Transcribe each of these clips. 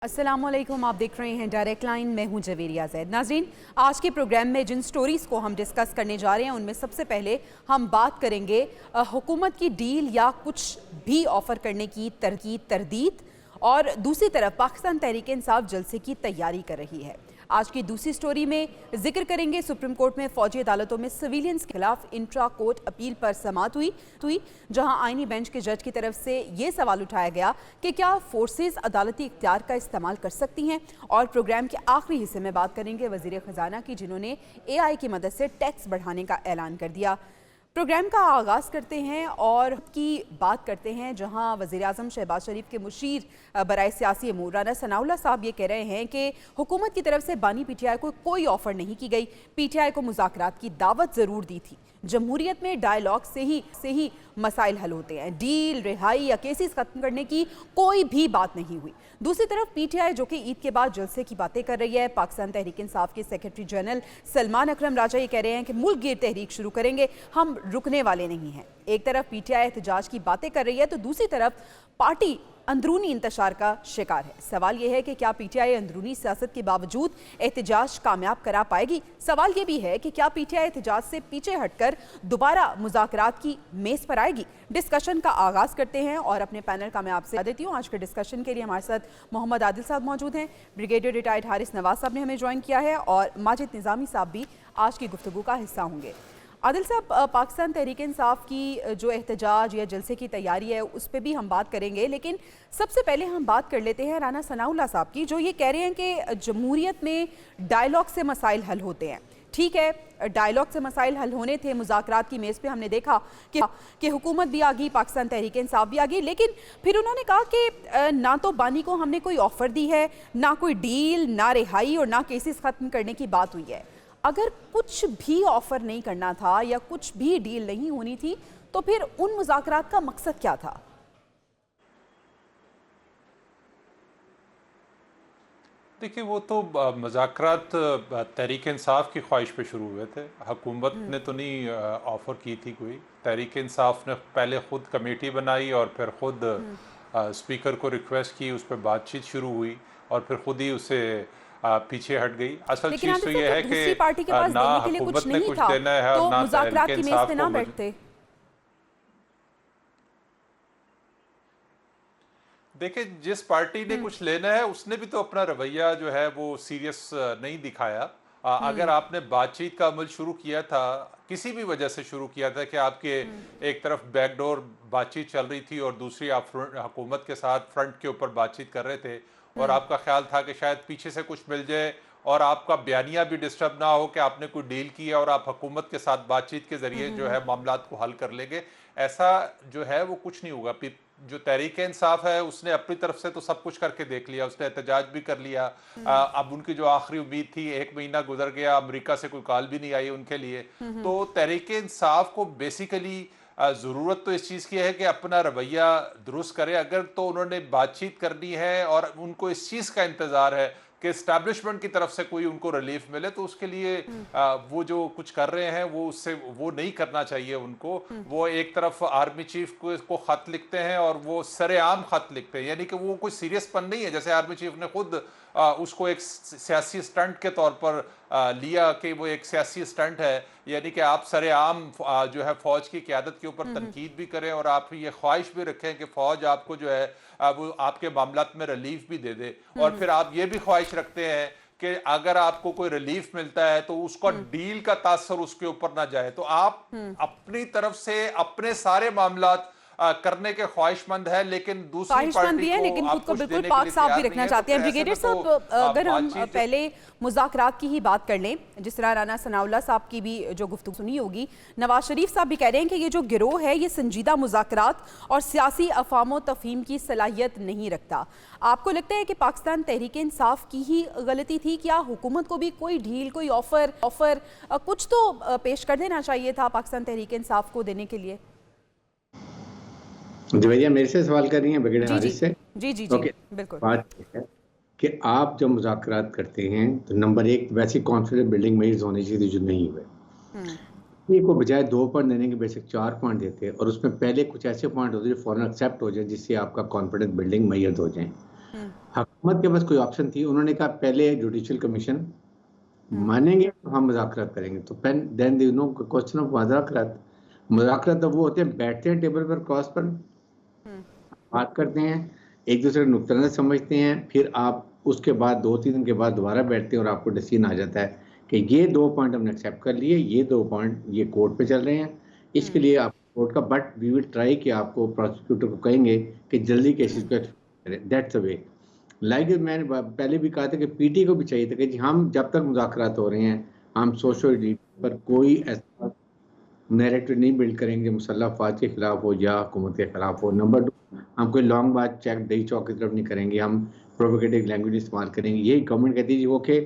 अस्सलामुअलैकुम, आप देख रहे हैं डायरेक्ट लाइन। मैं हूं जवेरिया जैद। नाज़रीन, आज के प्रोग्राम में जिन स्टोरीज़ को हम डिस्कस करने जा रहे हैं उनमें सबसे पहले हम बात करेंगे हुकूमत की डील या कुछ भी ऑफ़र करने की तरदीद, और दूसरी तरफ पाकिस्तान तहरीक इंसाफ जलसे की तैयारी कर रही है। आज की दूसरी स्टोरी में जिक्र करेंगे सुप्रीम कोर्ट में फौजी अदालतों में सिविलियंस के खिलाफ इंट्रा कोर्ट अपील पर समाअत हुई, जहां आईनी बेंच के जज की तरफ से ये सवाल उठाया गया कि क्या फोर्सेस अदालती इख्तियार का इस्तेमाल कर सकती हैं। और प्रोग्राम के आखिरी हिस्से में बात करेंगे वजीर खजाना की, जिन्होंने AI की मदद से टैक्स बढ़ाने का ऐलान कर दिया। प्रोग्राम का आगाज़ करते हैं और की बात करते हैं जहां वज़ीर आज़म शहबाज शरीफ के मुशीर बराए सियासी अमूर राना सनाउल्लाह साहब ये कह रहे हैं कि हुकूमत की तरफ से बानी PTI को कोई ऑफ़र नहीं की गई। PTI को मुज़ाकरात की दावत ज़रूर दी थी। जमहूरियत में डायलॉग से ही मसाइल हल होते हैं। डील, रिहाई या केसेस ख़त्म करने की कोई भी बात नहीं हुई। दूसरी तरफ PTI जो कि ईद के बाद जलसे की बातें कर रही है। पाकिस्तान तहरीक इंसाफ के सेक्रेटरी जनरल सलमान अकरम राजा ये कह रहे हैं कि मुल्क गिर तहरीक शुरू करेंगे, हम रुकने वाले नहीं हैं। एक तरफ PTI एहतजाज की बातें कर रही है तो दूसरी तरफ पार्टी अंदरूनी इंतशार का शिकार है। सवाल यह है कि क्या PTI अंदरूनी सियासत के बावजूद एहतजाज कामयाब करा पाएगी। सवाल यह भी है कि क्या PTI एहतजाज से पीछे हटकर दोबारा मुज़ाकरात की मेज़ पर आएगी। डिस्कशन का आगाज़ करते हैं और अपने पैनल का मैं आपसे देती हूँ। आज के डिस्कशन के लिए हमारे साथ मोहम्मद आदिल साहब मौजूद हैं, ब्रिगेडियर रिटायर्ड हारिस नवाज साहब ने हमें ज्वाइन किया है, और माजिद निज़ामी साहब भी आज की गुफ्तगू का हिस्सा होंगे। आदिल साहब, पाकिस्तान तहरीक इंसाफ की जो एहतजाज या जलसे की तैयारी है उस पर भी हम बात करेंगे, लेकिन सबसे पहले हम बात कर लेते हैं राना सनाउल्लाह साहब की, जो ये कह रहे हैं कि जमहूरियत में डायलॉग से मसाइल हल होते हैं। ठीक है, डायलॉग से मसाइल हल होने थे। मुज़ाकरात की मेज़ पे हमने देखा कि हुकूमत भी आ गई, पाकिस्तान तहरीक इंसाफ भी आ गई, लेकिन फिर उन्होंने कहा कि ना तो बानी को हमने कोई ऑफ़र दी है, ना कोई डील, ना रिहाई और ना केसेस ख़त्म करने की बात हुई है। अगर कुछ भी ऑफ़र नहीं करना था या कुछ भी डील नहीं होनी थी तो फिर उन मुज़ाकरात का मकसद क्या था? देखिए, वो तो मुज़ाकरात तहरीक इंसाफ की ख्वाहिश पे शुरू हुए थे। हुकूमत ने तो नहीं ऑफ़र की थी कोई। तहरीक इंसाफ ने पहले ख़ुद कमेटी बनाई और फिर ख़ुद स्पीकर को रिक्वेस्ट की, उस पर बातचीत शुरू हुई और फिर ख़ुद ही उसे पीछे हट गई। असल चीज़ तो ये है कि पार्टी के पास ना देने के लिए हुकूमत कुछ ने नहीं कुछ था, देना है तो और ना मुज़ाकरात तहरीक की मेज़ इंसाफ पे ना को। बैठते। देखिए, जिस पार्टी ने कुछ लेना है उसने भी तो अपना रवैया जो है वो सीरियस नहीं दिखाया। अगर आपने बातचीत का अमल शुरू किया था, किसी भी वजह से शुरू किया था कि आपके एक तरफ बैकडोर बातचीत चल रही थी और दूसरी आप हुकूमत के साथ फ्रंट के ऊपर बातचीत कर रहे थे, और आपका ख्याल था कि शायद पीछे से कुछ मिल जाए और आपका बयानिया भी डिस्टर्ब ना हो कि आपने कोई डील की है और आप हुकूमत के साथ बातचीत के जरिए जो है मामलात को हल कर लेंगे, ऐसा जो है वो कुछ नहीं होगा। जो तहरीक इंसाफ है उसने अपनी तरफ से तो सब कुछ करके देख लिया, उसने एहतजाज भी कर लिया। अब उनकी जो आखिरी उम्मीद थी, 1 महीना गुजर गया, अमेरिका से कोई कॉल भी नहीं आई उनके लिए। तो तहरीक इंसाफ को बेसिकली ज़रूरत तो इस चीज़ की है कि अपना रवैया दुरुस्त करे। अगर तो उन्होंने बातचीत करनी है और उनको इस चीज़ का इंतज़ार है कि इस्टेब्लिशमेंट की तरफ से कोई उनको रिलीफ मिले, तो उसके लिए वो जो कुछ कर रहे हैं वो उससे वो नहीं करना चाहिए उनको। वो एक तरफ आर्मी चीफ को खत लिखते हैं और वो सरेआम खत लिखते हैं, यानी कि वो कोई सीरियसपन नहीं है। जैसे आर्मी चीफ ने खुद उसको एक सियासी स्टंट के तौर पर लिया कि वो एक सियासी स्टंट है, यानी कि आप सरेआम जो है फौज की क़यादत के ऊपर तनकीद भी करें और आप ये ख्वाहिश भी रखें कि फौज आपको जो है वो आपके मामलात में रिलीफ भी दे दे, और फिर आप ये भी ख्वाहिश रखते हैं कि अगर आपको कोई रिलीफ मिलता है तो उसका डील का तासर उसके ऊपर ना जाए। तो आप अपनी तरफ से अपने सारे मामलात करने के ख्वाहिशमंद है, लेकिन दूसरी पार्टी को लेकिन खुद आप को कुछ बिल्कुल देने के पाक लिए साफ भी तैयार रखना नहीं है। चाहते हैं। तो ऐसे ब्रिगेडियर में साहब, तो अगर हम बातचीत पहले मुज़ाकरात की ही बात कर लें, जिस तरह राना सनाउल्लाह साहब की भी जो गुफ्तगू सुनी होगी, नवाज शरीफ साहब भी कह रहे हैं कि ये जो गिरोह है ये संजीदा मुज़ाकरात और सियासी अफाम तफहीम की सलाहियत नहीं रखता। आपको लगता है कि पाकिस्तान तहरीक इंसाफ की ही गलती थी? क्या हुकूमत को भी कोई डील, कोई ऑफ़र कुछ तो पेश कर देना चाहिए था पाकिस्तान तहरीक इंसाफ को देने के लिए? जवेरिया मेरे से सवाल कर रही हैं, ब्रिगेडियर जी जी हारिस से। जी जी जी ओके, बिल्कुल। बात यह है कि आप जब मुज़ाकरात करते हैं तो नंबर एक वैसी कॉन्फिडेंस बिल्डिंग मेजर्स होने चाहिए जो नहीं हुए। एक को बजाय 2 पॉइंट देने के बेसिक 4 पॉइंट देते हैं, और उसमें पहले कुछ ऐसे पॉइंट होते हैं जो फौरन एक्सेप्ट हो जाए, जिससे आपका कॉन्फिडेंस बिल्डिंग मेजर्स हो जाए। हुकूमत के पास कोई ऑप्शन थी, उन्होंने कहा पहले जुडिशियल कमीशन मानेंगे तो हम मुज़ाकरात करेंगे। तो then there is no question of मुज़ाकरात। मुज़ाकरात तो वो होते हैं, बैठते हैं टेबल पर क्रॉस पर, बात करते हैं, एक दूसरे का नुक्ता नज़र समझते हैं, फिर आप उसके बाद 2-3 दिन के बाद दोबारा बैठते हैं और आपको डिसीजन आ जाता है कि ये 2 पॉइंट हमने एक्सेप्ट कर लिए, ये 2 पॉइंट ये कोर्ट पे चल रहे हैं, इसके लिए आप कोर्ट का, बट वी विल ट्राई कि आपको प्रोसिक्यूटर को कहेंगे कि जल्दी केसेस पे करें। That's the way. लाइक मैंने पहले भी कहा था कि पीटी को भी चाहिए था कि जी हम जब तक मुज़ाकरात हो रहे हैं, हम सोशल पर कोई ऐसा नैरेटिव नहीं बिल्ड करेंगे मुसल्लह अफवाज के खिलाफ हो या हुकूमत के खिलाफ हो। नंबर 2, हम कोई लॉन्ग बात चेक दही चौक की तरफ नहीं करेंगे, हम प्रोवोकेटिव लैंग्वेज इस्तेमाल करेंगे। यही गवर्नमेंट कहती है जी वो के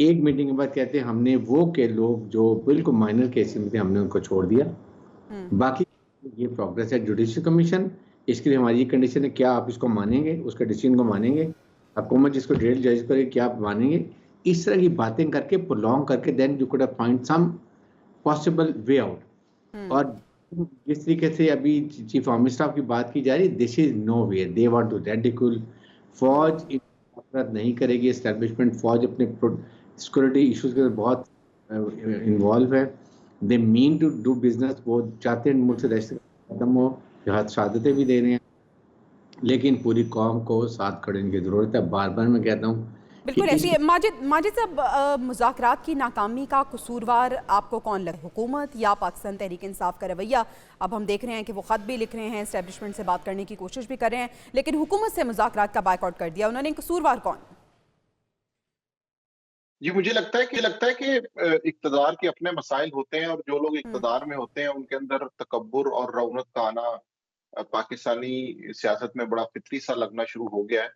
एक मीटिंग के बाद कहते हैं हमने वो के लोग जो बिल्कुल माइनर केसेस में थे हमने उनको छोड़ दिया, बाकी ये प्रोग्रेस है। जुडिशियल कमीशन, इसके लिए हमारी ये कंडीशन है, क्या आप इसको मानेंगे, उसके डिसीजन को मानेंगे, हुकूमत जिसको डिटेल जज करे क्या आप मानेंगे। इस तरह की बातें करके प्रोलॉन्ग करके then you could have find some possible way out. और जिस तरीके से अभी चीफ आर्मी स्टाफ की बात की जा रही है, this is no way, they want to ridicule फौज नहीं करेगी एस्टेब्लिशमेंट। फौज अपने सिक्योरिटी इश्यूज के बहुत इन्वॉल्व है, they mean to do business, वो चाहते हैं मुल्क से दहशत खत्म हो, जहाज शहादतें भी दे रहे हैं, लेकिन पूरी कौम को साथ खड़े होने की जरूरत है। बार बार मैं कहता हूँ बिल्कुल ऐसी है। माजिद साहब, मुज़ाकरात की नाकामी का कसूरवार आपको कौन लगे, हुकूमत या पाकिस्तान तहरीक इंसाफ का रवैया? अब हम देख रहे हैं कि वो ख़त भी लिख रहे हैं, एस्टेब्लिशमेंट से बात करने की कोशिश भी कर रहे हैं, लेकिन हुकूमत से मुज़ाकरात का बायकॉट कर दिया उन्होंने। कसूरवार कौन? जी, मुझे लगता है कि इक़्तिदार के अपने मसाइल होते हैं और जो लोग इक़्तिदार में होते हैं उनके अंदर तकब्बुर और रौनक का आना पाकिस्तानी सियासत में बड़ा फितरी सा लगना शुरू हो गया है।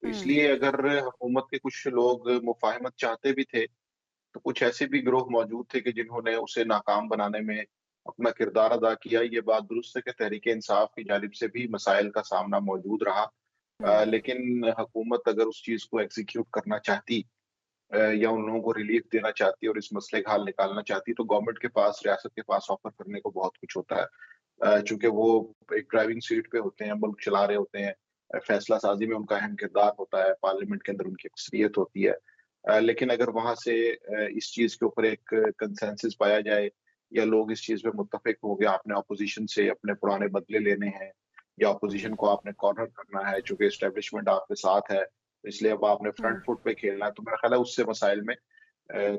तो इसलिए अगर हुकूमत के कुछ लोग मुफ़ाहमत चाहते भी थे, तो कुछ ऐसे भी गिरोह मौजूद थे कि जिन्होंने उसे नाकाम बनाने में अपना किरदार अदा किया। ये बात दुरुस्त है कि तहरीक-ए-इंसाफ की जानिब से भी मसाइल का सामना मौजूद रहा। लेकिन हुकूमत अगर उस चीज़ को एग्ज़ीक्यूट करना चाहती या उन लोगों को रिलीफ देना चाहती है और इस मसले का हल निकालना चाहती है, तो गवर्नमेंट के पास, रियासत के पास ऑफर करने को बहुत कुछ होता है। चूँकि वो एक ड्राइविंग सीट पे होते हैं, मुल्क चला रहे होते हैं, फैसला साज़ी में उनका अहम किरदार होता है, पार्लियामेंट के अंदर उनकी अक्सरियत होती है। लेकिन अगर वहाँ से इस चीज़ के ऊपर एक कंसेंसस पाया जाए या लोग इस चीज़ पे मुत्तफ़िक हो गए, आपने ऑपोज़िशन से अपने पुराने बदले लेने हैं या ऑपोज़िशन को आपने कॉर्नर करना है, चूँकि एस्टेब्लिशमेंट आपके साथ है, इसलिए अब आपने फ्रंट फुट पे खेलना है, तो मेरा ख़्याल है उससे मसाइल में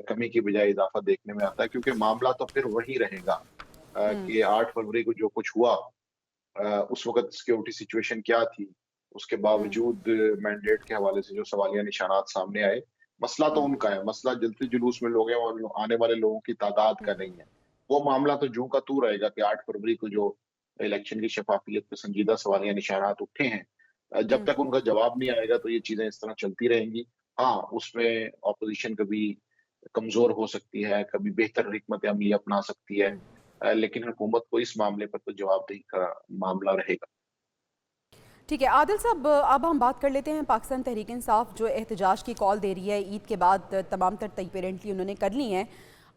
कमी की बजाय इज़ाफ़ा देखने में आता है, क्योंकि मामला तो फिर वही रहेगा कि 8 फरवरी को जो कुछ हुआ, उस वक़्त सिक्योरिटी सिचुएशन क्या थी, उसके बावजूद मैंडेट के हवाले से जो सवालिया निशानात सामने आए, मसला तो उनका है, मसला जलते जुलूस में लोग हैं और आने वाले लोगों की तादाद का नहीं है। वो मामला तो जूँ का तू रहेगा कि 8 फरवरी को जो इलेक्शन की शफ़ाफ़ियत पे संजीदा सवालिया निशानात उठे हैं, जब तक उनका जवाब नहीं आएगा तो ये चीज़ें इस तरह चलती रहेंगी। हाँ, उसमें ऑपोज़िशन कभी कमज़ोर हो सकती है, कभी बेहतर हिकमत अमली अपना सकती है, लेकिन हुकूमत को इस मामले पर तो जवाबदेही का मामला रहेगा। ठीक है आदिल साहब, अब हम बात कर लेते हैं पाकिस्तान तहरीक इंसाफ जो एहतजाज की कॉल दे रही है ईद के बाद, तमाम तर तय उन्होंने कर ली हैं।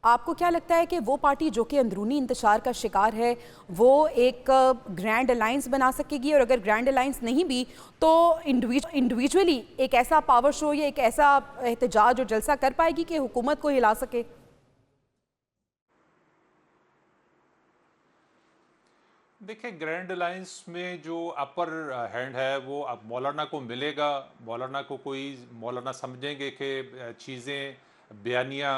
आपको क्या लगता है कि वो पार्टी जो कि अंदरूनी इंतशार का शिकार है वो एक ग्रैंड अलाइंस बना सकेगी, और अगर ग्रैंड अलाइंस नहीं भी तो इंडिविजुअली एक ऐसा पावर शो या एक ऐसा एहतजाज और जलसा कर पाएगी कि हुकूमत को हिला सके? देखिए, ग्रैंड अलायंस में जो अपर हैंड है वो अब मौलाना को मिलेगा। मौलाना समझेंगे कि चीज़ें, बयानियाँ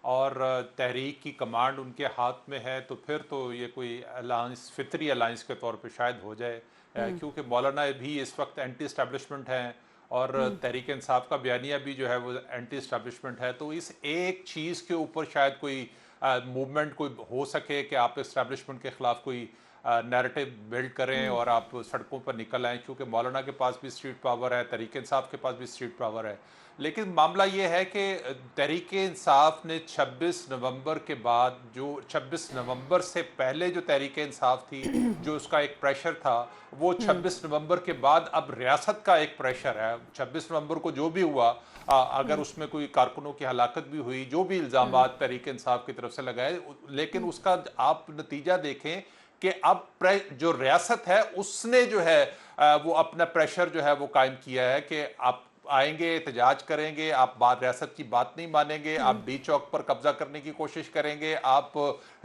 और तहरीक की कमांड उनके हाथ में है, तो फिर तो ये कोई अलायंस फितरी अलायंस के तौर पे शायद हो जाए, क्योंकि मौलाना भी इस वक्त एंटी इस्टेब्लिशमेंट हैं और तहरीक इंसाफ का बयानिया भी जो है वो एंटी इस्टेब्लिशमेंट है। तो इस एक चीज़ के ऊपर शायद कोई मूवमेंट कोई हो सके कि आप इस्टेब्लिशमेंट के ख़िलाफ़ कोई नैरेटिव बिल्ड करें और आप सड़कों पर निकल आएँ, क्योंकि मौलाना के पास भी स्ट्रीट पावर है, तहरीक इंसाफ के पास भी स्ट्रीट पावर है। लेकिन मामला ये है कि तहरीक इंसाफ ने 26 नवंबर के बाद, जो 26 नवंबर से पहले जो तहरीक इंसाफ थी, जो उसका एक प्रेशर था, वो 26 नवंबर के बाद अब रियासत का एक प्रेशर है। 26 नवंबर को जो भी हुआ, अगर उसमें कोई कारकुनों की हलाकत भी हुई, जो भी इल्ज़ामात तहरीक इंसाफ की तरफ से लगाए, लेकिन उसका आप नतीजा देखें कि अब जो रियासत है उसने जो है वो अपना प्रेशर जो है वो कायम किया है कि आप आएंगे, एहतजाज करेंगे, आप बात रियासत की बात नहीं मानेंगे, आप डी चौक पर कब्जा करने की कोशिश करेंगे, आप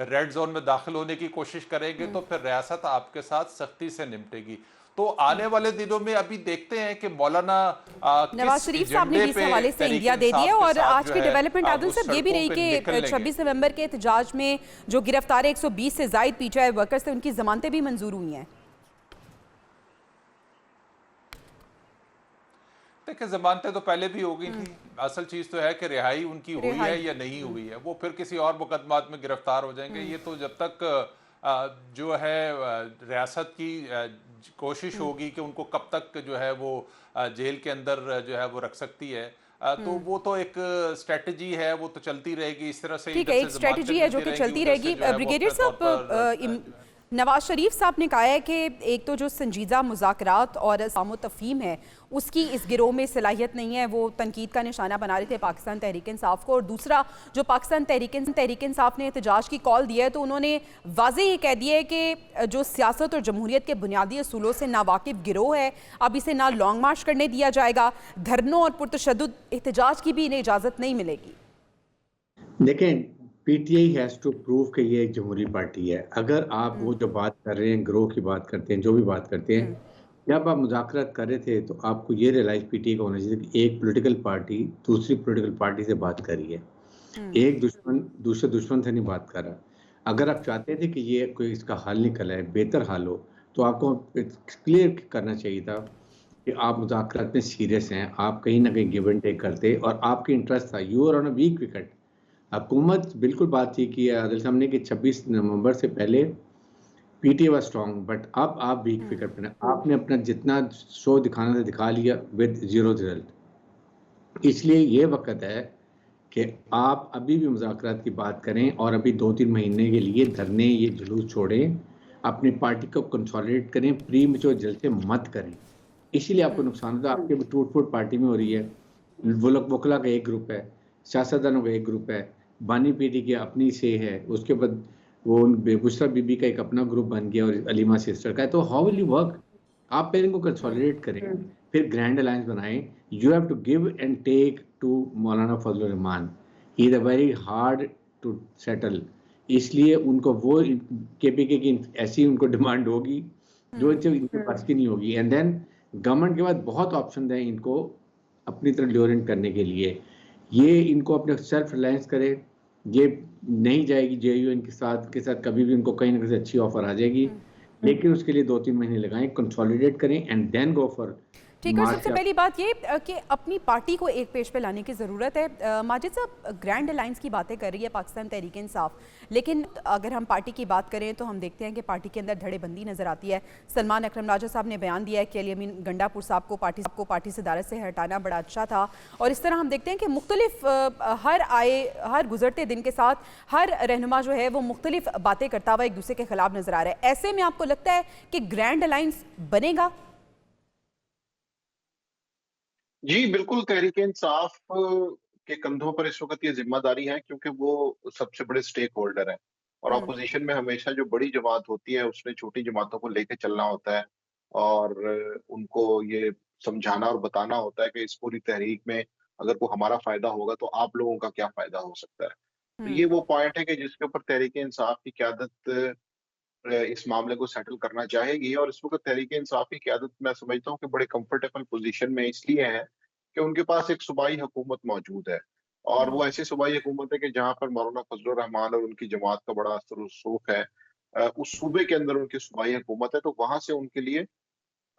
रेड जोन में दाखिल होने की कोशिश करेंगे, तो फिर रियासत आपके साथ सख्ती से निपटेगी। तो आने वाले दिनों में अभी देखते हैं कि मौलाना नवाज किस शरीफ साहब ने भी इस एजेंडे पे हवाले से तहरीक इंडिया दे दी है। इंसाफ के और साथ आज जो की है, डेवलपमेंट आदिल वो साहब ये भी रही सड़कों पे कि निकल लेंगे। 26 नवंबर के एहतजाज में जो गिरफ्तार 120 से जायद पीटीआई वर्कर्स थे, उनकी जमानतें भी मंजूर हुई हैं। देखिए, जमानतें तो पहले भी हो गई थी। असल चीज तो है कि रिहाई उनकी हुई है या नहीं हुई है, वो फिर किसी और मुकदमात में गिरफ्तार हो जाएंगे। ये तो जब तक जो है रियासत की कोशिश होगी कि उनको कब तक जो है वो जेल के अंदर जो है वो रख सकती है, तो वो तो एक स्ट्रेटजी है, वो तो चलती रहेगी इस तरह से। ठीक है, एक स्ट्रेटजी है जो कि चलती रहेगी। ब्रिगेडियर साहब, नवाज शरीफ साहब ने कहा है कि एक तो जो संजीदा मुज़ाकरात और सामो तफहीम है उसकी इस गिरोह में सलाहियत नहीं है, वो तनकीद का निशाना बना रहे थे पाकिस्तान तहरीक इंसाफ को। और दूसरा, जो पाकिस्तान तहरीक इंसाफ ने एहतजाज की कॉल दिया है तो उन्होंने वाज़े ये कह दिया है कि जो सियासत और जमहूरियत के बुनियादी असूलों से नावाकिफ गिरोह है, अब इसे ना लॉन्ग मार्च करने दिया जाएगा, धरनों और पुरतशद्दुद एहतजाज की भी इन्हें इजाज़त नहीं मिलेगी। देखें, पीटीआई हैज़ टू प्रूव कि ये एक जमहूरी पार्टी है। अगर आप वो जो बात कर रहे हैं, ग्रोह की बात करते हैं, जो भी बात करते हैं, जब आप मुज़ाकरात कर रहे थे तो आपको ये रियलाइज पीटीआई का होना चाहिए कि एक पॉलिटिकल पार्टी दूसरी पॉलिटिकल पार्टी से बात कर रही है। एक दुश्मन दूसरे दुश्मन से नहीं बात कर रहा। अगर आप चाहते थे कि ये कोई इसका हल निकल आए, बेहतर हल हो, तो आपको क्लियर करना चाहिए था कि आप मुज़ाकरात में सीरियस हैं, आप कहीं ना कहीं गिव एंड टेक करते और आपकी इंटरेस्ट था। You are on a weak wicket. हुकूमत बिल्कुल बात ठीक की है आदिल साहब ने कि 26 नवंबर से पहले पीटीआई वाज स्ट्रांग, बट अब आप वीक फिकर पे ना, आपने अपना जितना शो दिखाना था दिखा लिया विद जीरो रिजल्ट। इसलिए ये वक्त है कि आप अभी भी मुज़ाकरात की बात करें और अभी 2-3 महीने के लिए धरने, ये जुलूस छोड़ें, अपनी पार्टी को कंसोलिडेट करें, प्री मैच्योर जलसे मत करें। इसीलिए आपको नुकसान होता है। आपके टूट फूट पार्टी में हो रही है। वकला का एक ग्रुप है, सियासतदानों का एक ग्रुप है, बानी पीटी की अपनी से है, उसके बाद वो बुशरा बीबी का एक अपना ग्रुप बन गया और अलीमा सिस्टर का है। तो हाउ विल यू वर्क? आप पहले इनको कंसोलिडेट करें, फिर ग्रैंड अलायंस बनाएं। You have to give and take to Maulana Fazal Rahman. He is a very hard to settle. इसलिए उनको वो केपीके की ऐसी उनको डिमांड होगी जो इनके पास की नहीं होगी। एंड देन गवर्नमेंट के बाद बहुत ऑप्शन है इनको अपनी तरफ ल्योरेंट करने के लिए। ये इनको अपने सेल्फ रिलायंस करे, ये नहीं जाएगी जेयूएन के साथ कभी भी। उनको कहीं ना कहीं अच्छी ऑफर आ जाएगी, लेकिन उसके लिए 2-3 महीने लगाएं, कंसोलिडेट करें एंड देन गो फॉर। ठीक है, सबसे पहली बात ये कि अपनी पार्टी को एक पेज पे लाने की ज़रूरत है। माजिद साहब, ग्रैंड अलायंस की बातें कर रही है पाकिस्तान तहरीक इंसाफ, लेकिन अगर हम पार्टी की बात करें तो हम देखते हैं कि पार्टी के अंदर धड़ेबंदी नज़र आती है। सलमान अकरम राजा साहब ने बयान दिया है कि अली अमीन गंडापुर साहब को पार्टी सदारत से हटाना बड़ा अच्छा था। और इस तरह हम देखते हैं कि मुख्तलिफ हर गुजरते दिन के साथ हर रहनुमा जो है वो मुख्तलिफ बातें करता हुआ एक दूसरे के खिलाफ नज़र आ रहा है। ऐसे में आपको लगता है कि ग्रैंड अलायंस बनेगा? जी बिल्कुल, तहरीक इंसाफ के कंधों पर इस वक्त ये जिम्मेदारी है, क्योंकि वो सबसे बड़े स्टेक होल्डर हैं। और ऑपोजिशन में हमेशा जो बड़ी जमात होती है उसने छोटी जमातों को लेके चलना होता है और उनको ये समझाना और बताना होता है कि इस पूरी तहरीक में अगर कोई हमारा फायदा होगा तो आप लोगों का क्या फायदा हो सकता है। तो ये वो पॉइंट है कि जिसके ऊपर तहरीक इंसाफ की क़यादत इस मामले को सेटल करना चाहेगी। और इस वक्त तहरीक इंसाफ की क़यादत मैं समझता हूँ कि बड़े कंफर्टेबल पोजीशन में इसलिए है कि उनके पास एक सूबाई हुकूमत मौजूद है। और वो ऐसी सूबाई हुकूमत है कि जहाँ पर मौलाना फजलुर रहमान और उनकी जमात का बड़ा असर रसूख है। उस सूबे के अंदर उनकी सूबाई हुकूमत है, तो वहां से उनके लिए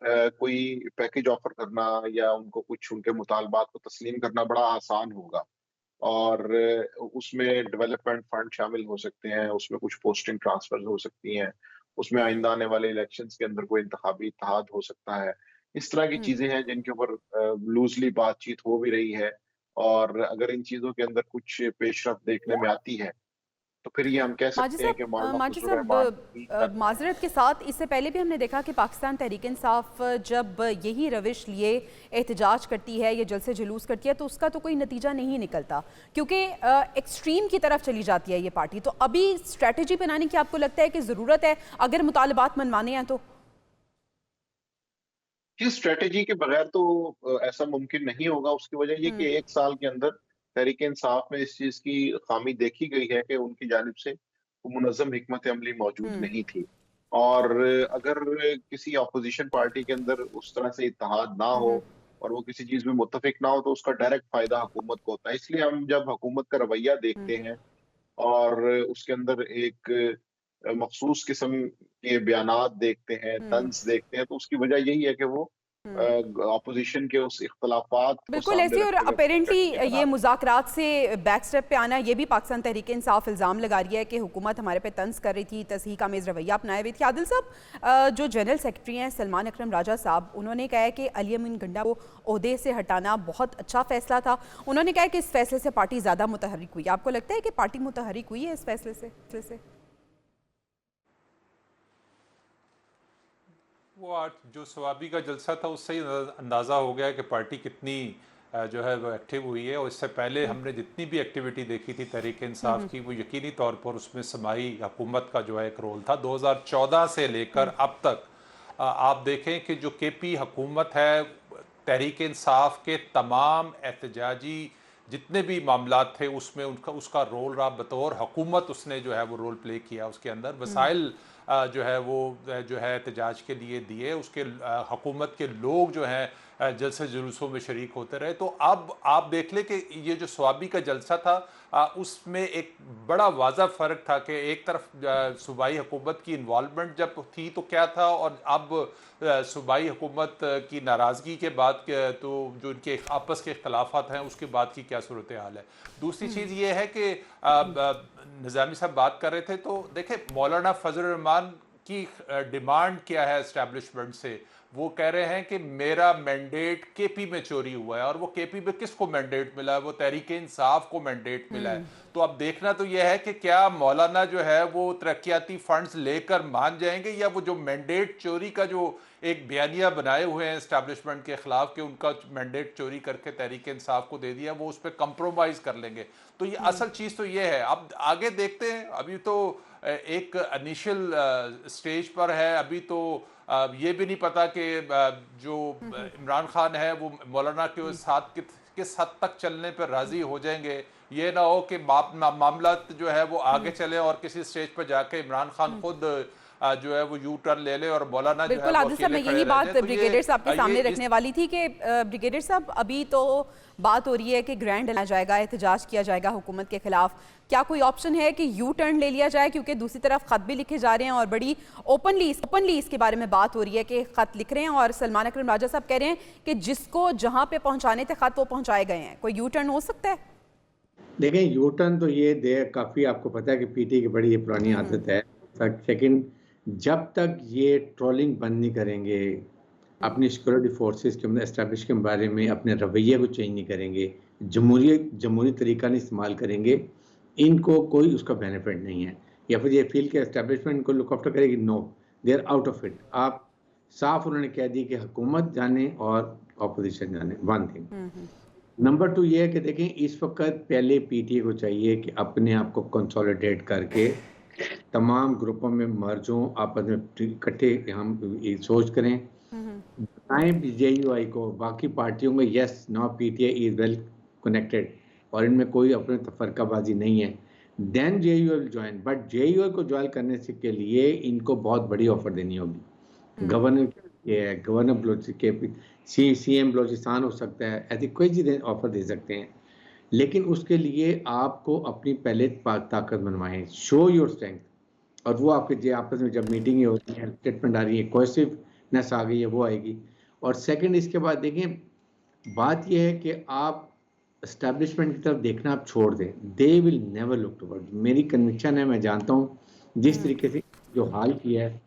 कोई पैकेज ऑफर करना या उनको कुछ उनके मुतालबात को तस्लीम करना बड़ा आसान होगा। और उसमें डेवलपमेंट फंड शामिल हो सकते हैं, उसमें कुछ पोस्टिंग ट्रांसफर हो सकती हैं, उसमें आइंदा आने वाले इलेक्शंस के अंदर कोई इंतखाबी इत्तेहाद हो सकता है। इस तरह की चीजें हैं जिनके ऊपर लूजली बातचीत हो भी रही है। और अगर इन चीजों के अंदर कुछ पेशरफ्त देखने में आती है तो फिर ये हम कह सकते हैं कि मौलाना फजलुर रहमान माजरत के साथ इससे पहले भी हमने देखा कि पाकिस्तान तहरीक इंसाफ जब यही रविश लिए एहतजाज करती है या जलसे जुलूस करती है तो उसका तो कोई नतीजा नहीं निकलता, क्योंकि एक्सट्रीम की तरफ चली जाती है ये पार्टी। तो अभी स्ट्रैटेजी बनाने की आपको लगता है कि ज़रूरत है अगर मुतालबात मनवाने हैं तो? इस स्ट्रेटेजी के बगैर तो ऐसा मुमकिन नहीं होगा। उसकी वजह ये कि 1 साल के अंदर तहरीक इंसाफ में इस चीज़ की खामी देखी गई है कि उनकी जानिब से वो मुनज़्ज़म हिकमत अमली मौजूद नहीं थी। और अगर किसी ऑपोज़िशन पार्टी के अंदर उस तरह से इत्तेहाद ना हो और वो किसी चीज़ में मुत्तफ़िक ना हो, तो उसका डायरेक्ट फ़ायदा हुकूमत को होता है। इसलिए हम जब हुकूमत का रवैया देखते हैं और उसके अंदर एक मख़सूस किस्म के बयानात देखते हैं, तंज़ देखते हैं, तो उसकी वजह यही है कि वो ऑपोज़िशन के उस इख्तिलाफ़ात को बिल्कुल सामने ऐसे। और रखते हुए अपेरेंटली स्ट्रेटजी ये बना मुज़ाकरात से बैक स्टेप पे आना, ये भी पाकिस्तान तहरीक इंसाफ इल्ज़ाम लगा रही है कि हुकूमत हमारे पे तंज़ कर रही थी, तस्हीक आमेज़ रवैया अपनाए हुए थी। आदिल साहब, जो जनरल सेक्रेटरी हैं सलमान अकरम राजा साहब, उन्होंने कहा है कि अली अमीन गंडा को ओहदे से हटाना बहुत अच्छा फैसला था। उन्होंने कहा है कि इस फैसले से पार्टी ज़्यादा मुतहर्रिक हुई। आपको लगता है कि पार्टी मुतहर्रिक हुई है इस फैसले से? वो आज जो सवाबी का जलसा था उससे ही अंदाज़ा हो गया कि पार्टी कितनी जो है वो एक्टिव हुई है। और इससे पहले हमने जितनी भी एक्टिविटी देखी थी तहरीक इंसाफ की, वो यकीनी तौर पर उसमें समाई हुकूमत का जो है एक रोल था। 2014 से लेकर अब तक आप देखें कि जो केपी हुकूमत है, तहरीक इंसाफ के तमाम एहतजाजी जितने भी मामलात थे उसमें उसका रोल रहा। बतौर हुकूमत उसने जो है वो रोल प्ले किया। उसके अंदर वसाइल जो है वो जो है एहतजाज के लिए दिए। उसके हुकूमत के लोग जो हैं जलसे जुलूसों में शरीक होते रहे। तो अब आप देख लें कि ये जो स्वाबी का जलसा था उसमें एक बड़ा वाज़ा फ़र्क था कि एक तरफ सूबाई हुकूमत की इन्वॉल्वमेंट जब थी तो क्या था, और अब सूबाई हुकूमत की नाराज़गी के बाद तो जो इनके आपस के इख्तलाफात हैं उसके बाद की क्या सूरत हाल है। दूसरी चीज़ ये है कि निज़ामी साहब बात कर रहे थे, तो देखें मौलाना फजल रहमान की डिमांड क्या है इस्टेब्लिशमेंट से। वो कह रहे हैं कि मेरा मैंडेट केपी में चोरी हुआ है। और वो केपी में किसको मैंडेट मिला है? वो तहरीक इंसाफ को मैंडेट मिला है। तो अब देखना तो यह है कि क्या मौलाना जो है वो तरक्याती फंड्स लेकर मान जाएंगे, या वो जो मैंडेट चोरी का जो एक बयानिया बनाए हुए हैं इस्टेब्लिशमेंट के खिलाफ कि उनका मैंडेट चोरी करके तहरीक इंसाफ को दे दिया, वो उस पर कंप्रोमाइज़ कर लेंगे। तो ये असल चीज़ तो ये है। अब आगे देखते हैं। अभी तो एक इनिशियल स्टेज पर है। अभी तो ये भी नहीं पता कि जो इमरान खान है वो मौलाना के साथ किस हद तक चलने पर राजी हो जाएंगे। ये ना हो कि मामला जो है वो आगे चले और किसी स्टेज पर जाके इमरान खान खुद जो है वो यू टर्न ले ले और मौलाना जो है बिल्कुल आदिल साहब, मैं यही बात ब्रिगेडियर साहब के सामने रखने वाली थी कि ब्रिगेडियर साहब, अभी तो बात हो रही है कि ग्रैंड लाया जाएगा, एहतजाज किया जाएगा हुकूमत के खिलाफ। क्या कोई ऑप्शन है कि यू टर्न ले लिया जाए? क्योंकि दूसरी तरफ खत भी लिखे जा रहे हैं और बड़ी ओपनली इसके बारे में बात हो रही है कि खत लिख रहे हैं और सलमान अकरम राजा साहब कह रहे हैं कि जिसको जहां पे पहुंचाने थे खत वो पहुंचाए गए हैं। कोई यू टर्न हो सकता है? देखें, यू टर्न तो ये दे काफ़ी, आपको पता है कि पीटी की बड़ी पुरानी आदत है। सेकंड, जब तक ये ट्रोलिंग बंद नहीं करेंगे, अपनी सिक्योरिटी फोर्सेस के एस्टैब्लिश के बारे में अपने रवैये को चेंज नहीं करेंगे, जमहूरी तरीका नहीं इस्तेमाल करेंगे, इनको कोई उसका बेनिफिट नहीं है। या फिर ये फील के एस्टैब्लिशमेंट को लुक आफ्टर करेगी, no, they are out of it. आप साफ उन्होंने कह दी कि हुकूमत जाने और अपोजिशन जाने, वन थिंग। नंबर 2 ये है कि देखें, इस वक्त पहले पीटीए को चाहिए कि अपने आप को कंसोलिडेट करके तमाम ग्रुपों में मर्ज हों, आपस में इकट्ठे हम सोच करें, बताएं जेयूआई को, बाकी पार्टियों में yes now PTA is well connected और इनमें कोई अपने तफरकाबाजी नहीं है, then JUI will join. But JUI को ज्वाइन करने से के लिए इनको बहुत बड़ी ऑफर देनी होगी। गवर्नर सीएम बलोचिस्तान हो सकता है, ऐसी कोई चीज़ ऑफर दे सकते हैं, लेकिन उसके लिए आपको अपनी पहले ताकत बनवाएं, शो योर स्ट्रेंथ। और वो आपके जो आपस में जब मीटिंगें होती हैं, स्टेटमेंट आ रही है, कोहेसिवनेस आ गई है, वो आएगी। और सेकंड, इसके बाद देखें, बात यह है कि आप एस्टैब्लिशमेंट की तरफ देखना आप छोड़ दें। They will never look toward. मेरी कन्विक्शन है, मैं जानता हूँ जिस तरीके से जो हाल किया है,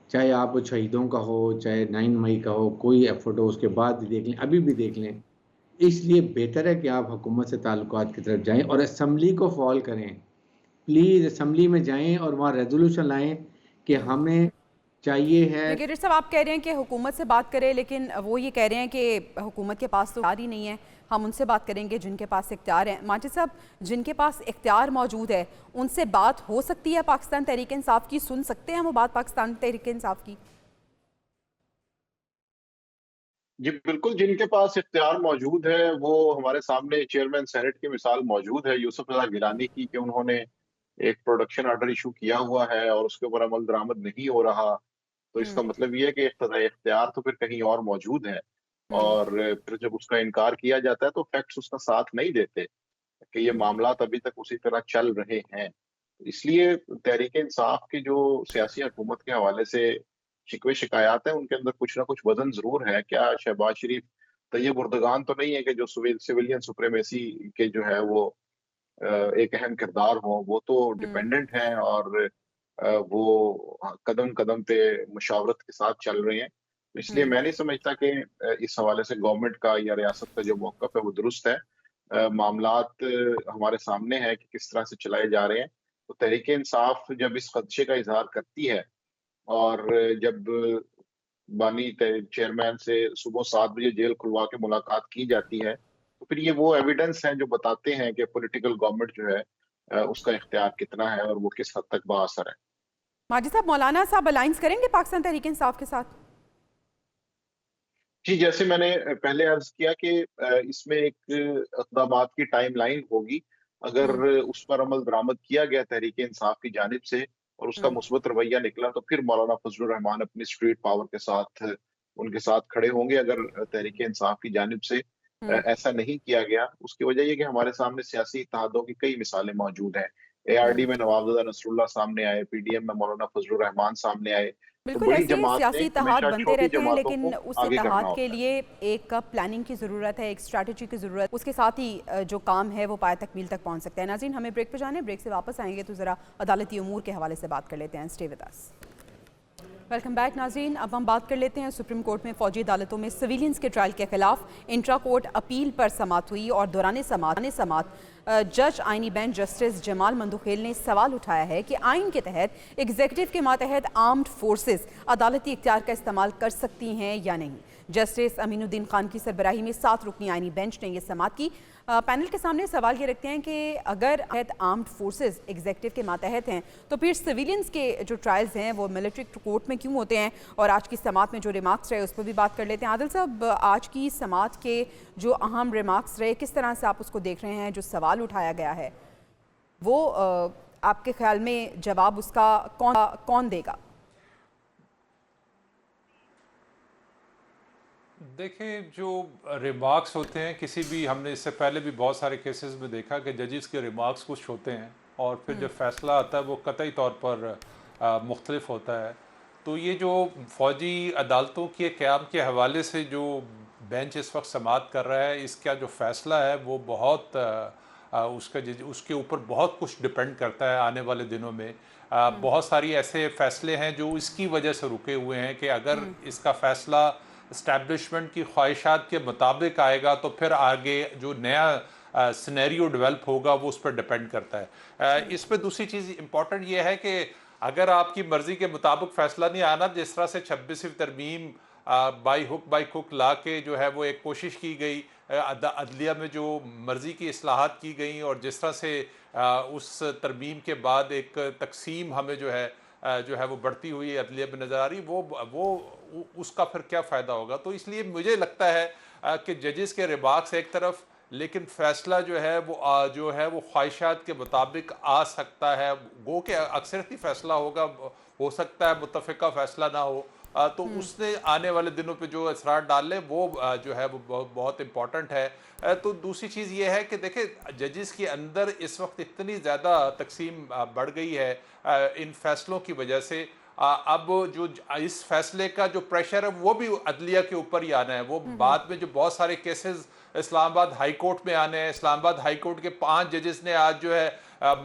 चाहे आप शहीदों का हो, चाहे 9 मई का हो, कोई एफर्ट हो, उसके बाद भी देख लें, अभी भी देख लें। इसलिए बेहतर है कि आप हुकूमत से ताल्लुकात की तरफ जाएं और असम्बली को फॉल करें। प्लीज़ असम्बली में जाएं और वहाँ रेजोल्यूशन लाएं कि हमें चाहिए है। ब्रिगेडियर साहब, आप कह रहे हैं कि हुकूमत से बात करें, लेकिन वो ये कह रहे हैं कि हुकूमत के पास तो इख्तियार ही नहीं है। हम उनसे बात करेंगे जिनके पास इख्तियार है। माजिद साहब, जिनके पास इख्तियार मौजूद है उनसे बात हो सकती है पाकिस्तान तहरीक इंसाफ की? सुन सकते हैं वो बात पाकिस्तान तहरीक इंसाफ की? जी, बिल्कुल, जिनके पास इख्तियार मौजूद है, वो हमारे सामने चेयरमैन सेनेट की मिसाल मौजूद है, यूसुफ रज़ा गिलानी की, कि उन्होंने एक प्रोडक्शन ऑर्डर इश्यू किया हुआ है और उसके ऊपर अमल दरामद नहीं हो रहा। तो इसका हुँ, मतलब ये है कि इख्तियार तो फिर कहीं और मौजूद है, हुँ, और फिर जब उसका इनकार किया जाता है, तो फैक्ट्स उसका साथ नहीं देते कि ये हुँ, मामलात अभी तक उसी तरह चल रहे हैं। इसलिए तहरीक-ए-इंसाफ की जो सियासी हुकूमत के हवाले से शिकवे-शिकायत हैं, उनके अंदर कुछ ना कुछ वज़न ज़रूर है। क्या शहबाज शरीफ तैयब उर्दगान तो नहीं है कि जो सिविलियन सुप्रीमेसी के जो है वो एक अहम किरदार हों, वो तो हुँ, डिपेंडेंट हैं, और वो कदम-कदम पे मुशावरत के साथ चल रहे हैं। तो इसलिए हुँ। मैं नहीं समझता कि इस हवाले से गवर्नमेंट का या रियासत का जो मौक़िफ़ है वो दुरुस्त है। मामलात हमारे सामने है कि किस तरह से चलाए जा रहे हैं। तो तहरीक-ए-इंसाफ जब इस ख़दशे का इज़हार करती है, और जब बानी चेयरमैन से सुबह 7 बजे जेल खुलवा के मुलाकात की जाती है, तो फिर ये वो एविडेंस हैं जो बताते हैं कि पॉलिटिकल गवर्नमेंट जो है उसका इख्तियार कितना है और वो किस हद तक बाअसर है। माजिद साहब, मौलाना साहब अलायंस करेंगे पाकिस्तान तहरीक इंसाफ के साथ? जी, जैसे मैंने पहले अर्ज़ किया कि इसमें एक इक़दामात की टाइमलाइन होगी। अगर हुँ, उस पर अमल दरामद किया गया तहरीक-ए-इंसाफ की जानिब से और उसका हुँ, मुस्बत रवैया निकला, तो फिर मौलाना फज़लुर रहमान अपनी स्ट्रीट पावर के साथ उनके साथ खड़े होंगे। अगर तहरीक-ए-इंसाफ की जानिब से हुँ, ऐसा नहीं किया गया, उसकी वजह ये है कि हमारे सामने सियासी इत्तेहादों की कई मिसालें मौजूद हैं। एआरडी हुँ। में नवाबज़ादा नसरुल्लाह सामने आए, पीडीएम में मौलाना फज़लुर रहमान सामने आए। तो बिल्कुल, बड़ी ऐसे जमात ने सियासी इत्तेहाद हमेशा बनते छोटी रहते हैं, जमातों लेकिन को उस आगे करना इत्तेहाद के होता है। लिए एक प्लानिंग की ज़रूरत है, एक स्ट्रैटेजी की ज़रूरत, उसके साथ ही जो काम है वो पाए तकमील तक पहुंच सकता है। नाज़रीन, हमें ब्रेक पे जाना है, ब्रेक से वापस आएंगे तो ज़रा अदालती उमूर के हवाले से बात कर लेते हैं। Stay with us. Welcome back नाज़रीन। अब हम बात कर लेते हैं सुप्रीम कोर्ट में फ़ौजी अदालतों में सिविलियंस के ट्रायल के खिलाफ इंट्रा कोर्ट अपील पर समाअत हुई और दौरान समाअत जज आइनी बेंच जस्टिस जमाल मंदुखेल ने सवाल उठाया है कि आइन के तहत एग्जीक्यूटिव के मातहत आर्म्ड फोर्सेस अदालती इख्तियार का इस्तेमाल कर सकती हैं या नहीं। जस्टिस अमीनुद्दीन खान की सरबराही में 7 रुकनी आइनी बेंच ने यह समाअत की। पैनल के सामने सवाल ये रखते हैं कि अगर आर्म्ड फोर्सेस एग्जीक्यूटिव के मातहत हैं तो फिर सिविलियंस के जो ट्रायल्स हैं वो मिलिट्री कोर्ट में क्यों होते हैं। और आज की समाअत में जो रिमार्क्स रहे उस पर भी बात कर लेते हैं। आदिल साहब, आज की समाअत के जो अहम रिमार्क्स रहे, किस तरह से आप उसको देख रहे हैं? जो सवाल उठाया गया है वो आपके ख्याल में जवाब उसका कौन देगा? देखिए, जो रिमार्क्स होते हैं किसी भी, हमने इससे पहले भी बहुत सारे केसेस में देखा कि जजेस के रिमार्क्स कुछ होते हैं और फिर जब फैसला आता है वो कतई तौर पर मुख्तलिफ होता है। तो ये जो फ़ौजी अदालतों के क़याम के हवाले से जो बेंच इस वक्त समाअत कर रहा है, इसका जो फ़ैसला है वो बहुत उसके ऊपर बहुत कुछ डिपेंड करता है आने वाले दिनों में। बहुत सारी ऐसे फ़ैसले हैं जो इसकी वजह से रुके हुए हैं कि अगर इसका फ़ैसला इस्टेब्लिशमेंट की ख्वाहिशात के मुताबिक आएगा तो फिर आगे जो नया सिनेरियो डेवलप होगा वो उस पर डिपेंड करता है। इस पर दूसरी चीज़ इम्पॉर्टेंट ये है कि अगर आपकी मर्ज़ी के मुताबिक फ़ैसला नहीं आना, जिस तरह से 26वीं तरमीम बाई हुक बाई कुक ला के जो है वो एक कोशिश की गई, अदलिया में जो मर्ज़ी की इस्लाहात की गई और जिस तरह से उस तरमीम के बाद एक तकसीम हमें जो है वो बढ़ती हुई अदलिया में नज़र आ रही, वो उसका फिर क्या फ़ायदा होगा। तो इसलिए मुझे लगता है कि जजेस के रिमार्क्स एक तरफ, लेकिन फ़ैसला जो है वो ख्वाहिशात के मुताबिक आ सकता है। गो के अक्सरती फ़ैसला होगा, हो सकता है मुत्तफ़िका फ़ैसला ना हो। तो उसने आने वाले दिनों पे जो असरार डाले वो जो है वो बहुत इम्पॉर्टेंट है। तो दूसरी चीज़ ये है कि देखिए, जजेस के अंदर इस वक्त इतनी ज़्यादा तकसीम बढ़ गई है इन फैसलों की वजह से। अब जो इस फैसले का जो प्रेशर है वो भी अदलिया के ऊपर ही आना है। वो बाद में जो बहुत सारे केसेस इस्लामाबाद हाई कोर्ट में आने हैं। इस्लामाबाद हाई कोर्ट के 5 जजेस ने आज जो है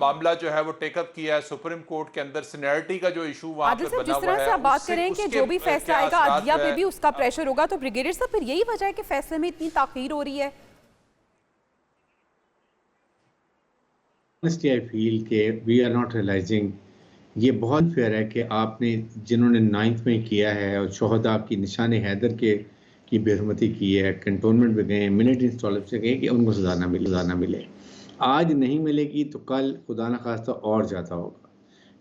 मामला जो है वो टेकअप किया है सुप्रीम कोर्ट के अंदर। सीनियरिटी का जो इशू वहाँ आदिल पे साहब, बना जिस हुआ तरह से है, आप बात करें कि जो भी फैसला क्या आएगा असरात अदलिया जो पे है भी उसका प्रेशर होगा, तो ब्रिगेडियर साहब फिर यही वजह है कि फैसले में इतनी ताखीर हो रही है? Honestly, I feel कि we are not realizing ये बहुत फेयर है कि आपने जिन्होंने 9th में किया है और शोहदा की निशान हैदर के की बेहरमती की है, कंटोनमेंट में गए, मिलिट्री इंस्टॉलेशन से गए कि उनको सजा ना मिले। आज नहीं मिलेगी तो कल खुदा न खास्ता और ज़्यादा होगा।